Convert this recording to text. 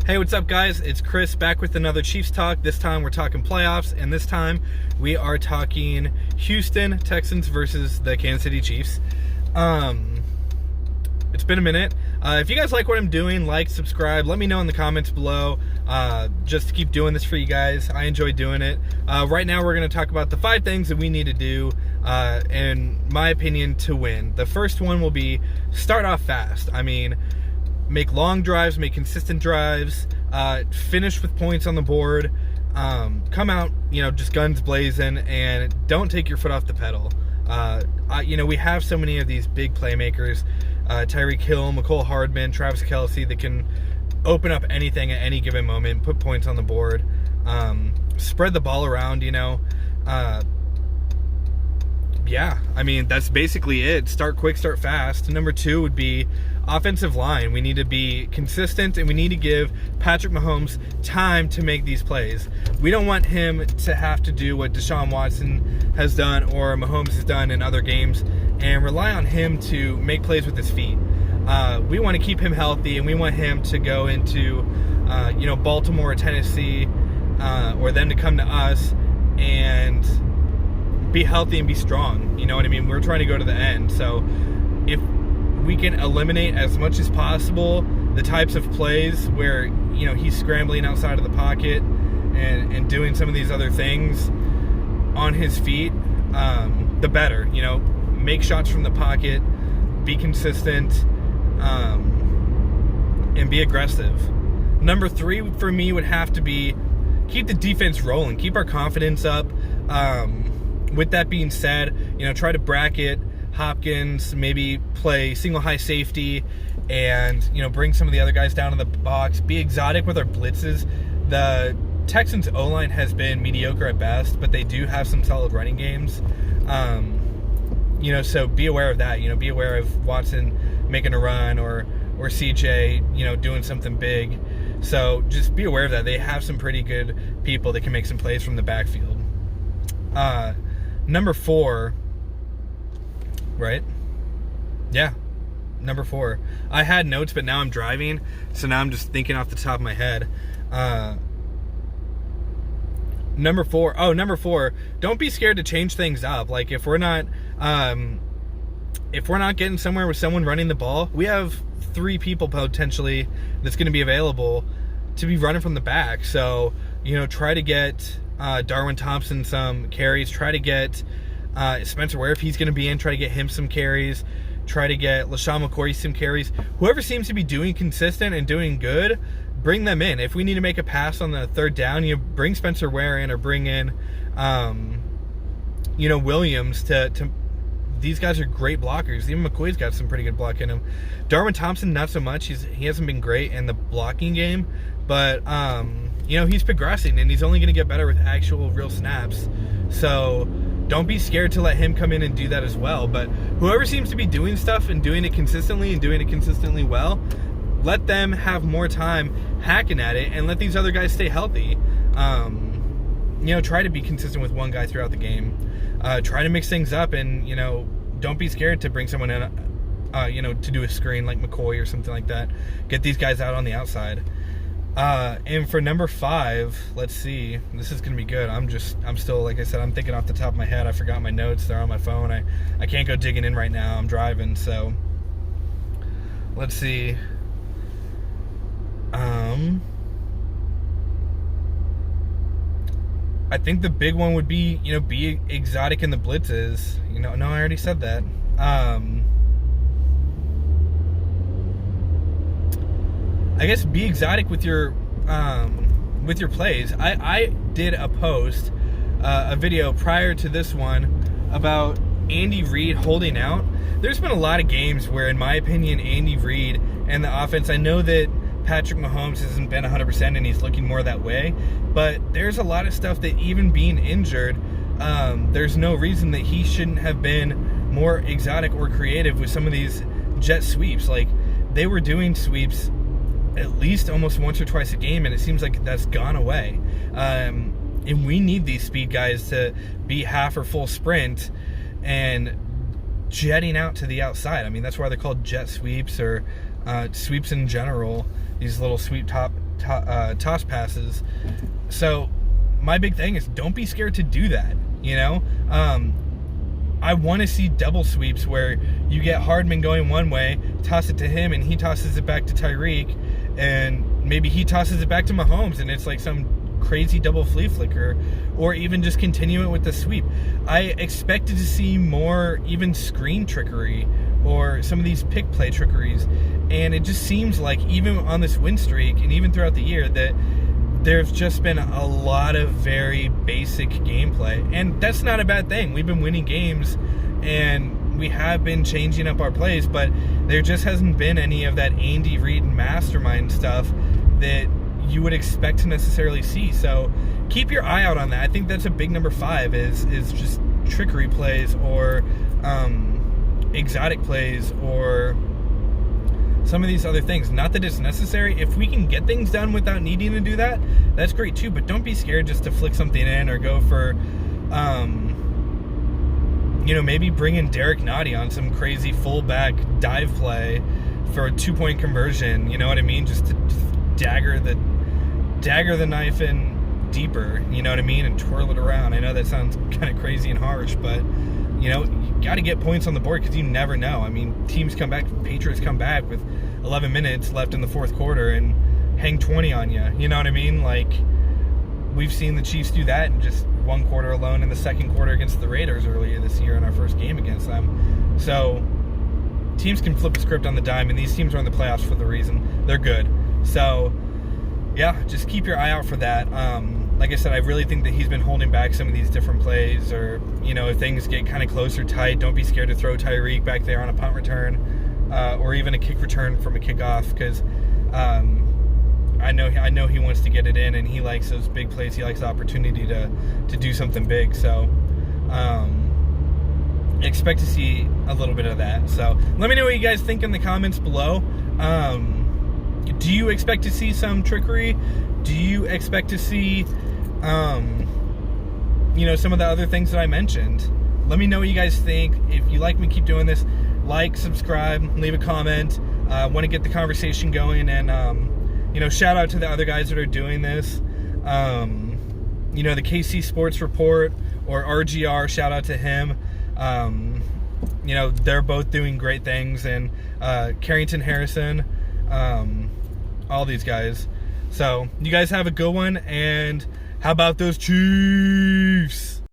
Hey, what's up, guys? It's Chris back with another Chiefs talk. This time we're talking playoffs, and this time we are talking Houston Texans versus the Kansas City Chiefs. It's been a minute. If you guys like what I'm doing, like, subscribe, let me know in the comments below. Just to keep doing this for you guys. I enjoy doing it. Right now we're going to talk about the 5 things that we need to do, in my opinion, to win. The first one will be start off fast. Make long drives, make consistent drives, finish with points on the board, come out, just guns blazing, and don't take your foot off the pedal. We have so many of these big playmakers, Tyreek Hill, Mecole Hardman, Travis Kelce, that can open up anything at any given moment, put points on the board, spread the ball around, that's basically it. Start quick, start fast. Number 2 would be offensive line. We need to be consistent, and we need to give Patrick Mahomes time to make these plays. We don't want him to have to do what Deshaun Watson has done or Mahomes has done in other games and rely on him to make plays with his feet. We want to keep him healthy, and we want him to go into Baltimore or Tennessee, or them to come to us and be healthy and be strong. You know what I mean? We're trying to go to the end. So if we can eliminate as much as possible the types of plays where he's scrambling outside of the pocket and doing some of these other things on his feet, the better. Make shots from the pocket, be consistent, and be aggressive. Number 3 for me would have to be keep the defense rolling, keep our confidence up. With that being said, try to bracket Hopkins, maybe play single high safety, and bring some of the other guys down to the box. Be exotic with our blitzes. The Texans O-line has been mediocre at best, but they do have some solid running games. So be aware of that. Be aware of Watson making a run or CJ, doing something big. So just be aware of that. They have some pretty good people that can make some plays from the backfield. Number 4, right? Yeah, number 4. I had notes, but now I'm driving, so now I'm just thinking off the top of my head. Number 4. Don't be scared to change things up. Like if we're not getting somewhere with someone running the ball, we have 3 people potentially that's going to be available to be running from the back. So try to get Darwin Thompson some carries. Try to get Spencer Ware, if he's going to be in, try to get him some carries. Try to get LaShawn McCoy some carries. Whoever seems to be doing consistent and doing good, bring them in. If we need to make a pass on the 3rd down, bring Spencer Ware in, or bring in Williams to these guys are great blockers. Even McCoy's got some pretty good block in him. Darwin Thompson, not so much. He hasn't been great in the blocking game, but he's progressing, and he's only going to get better with actual real snaps. So don't be scared to let him come in and do that as well. But whoever seems to be doing stuff and doing it consistently and doing it consistently well, let them have more time hacking at it, and let these other guys stay healthy. Try to be consistent with one guy throughout the game. Try to mix things up, and don't be scared to bring someone in, to do a screen like McCoy or something like that. Get these guys out on the outside. And for number 5, let's see. This is gonna be good. I'm still, like I said, I'm thinking off the top of my head. I forgot my notes. They're on my phone. I can't go digging in right now. I'm driving, so let's see. I think the big one would be, be exotic in the blitzes. No, I already said that. I guess be exotic with your plays. I did a post, a video prior to this one about Andy Reid holding out. There's been a lot of games where, in my opinion, Andy Reid and the offense, I know that Patrick Mahomes hasn't been 100% and he's looking more that way, but there's a lot of stuff that, even being injured, there's no reason that he shouldn't have been more exotic or creative with some of these jet sweeps. Like, they were doing sweeps at least almost once or twice a game, and it seems like that's gone away. And we need these speed guys to be half or full sprint and jetting out to the outside. That's why they're called jet sweeps, or sweeps in general. These little sweep top toss passes. So my big thing is don't be scared to do that. I want to see double sweeps where you get Hardman going one way, toss it to him, and he tosses it back to Tyreek, and maybe he tosses it back to Mahomes, and it's like some crazy double flea flicker, or even just continue it with the sweep. I expected to see more even screen trickery or some of these pick play trickeries, and it just seems like even on this win streak and even throughout the year that there's just been a lot of very basic gameplay, and that's not a bad thing. We've been winning games and we have been changing up our plays, but there just hasn't been any of that Andy Reid mastermind stuff that you would expect to necessarily see. So keep your eye out on that. I think that's a big number 5 is just trickery plays or exotic plays or some of these other things. Not that it's necessary. If we can get things done without needing to do that, that's great too, but don't be scared just to flick something in or go for maybe bring in Derek Nottie on some crazy fullback dive play for a 2-point conversion. You know what I mean? Just to dagger the knife in deeper, you know what I mean, and twirl it around. I know that sounds kind of crazy and harsh, but you got to get points on the board because you never know. I mean, teams come back, Patriots come back with 11 minutes left in the fourth quarter and hang 20 on you. You know what I mean? Like, we've seen the Chiefs do that in just one quarter alone in the second quarter against the Raiders earlier this year in our first game against them. So teams can flip a script on the dime, and these teams are in the playoffs for the reason. They're good. So, yeah, just keep your eye out for that. Like I said, I really think that he's been holding back some of these different plays, or, if things get kind of close or tight, don't be scared to throw Tyreek back there on a punt return or even a kick return from a kickoff, because I know he wants to get it in, and he likes those big plays. He likes the opportunity to do something big. So expect to see a little bit of that. So let me know what you guys think in the comments below. Do you expect to see some trickery? Do you expect to see, some of the other things that I mentioned? Let me know what you guys think. If you like me, keep doing this. Like, subscribe, leave a comment. Want to get the conversation going, and shout out to the other guys that are doing this. The KC Sports Report or RGR. Shout out to him. They're both doing great things, and Carrington Harrison. All these guys. So you guys have a good one, and how about those Chiefs?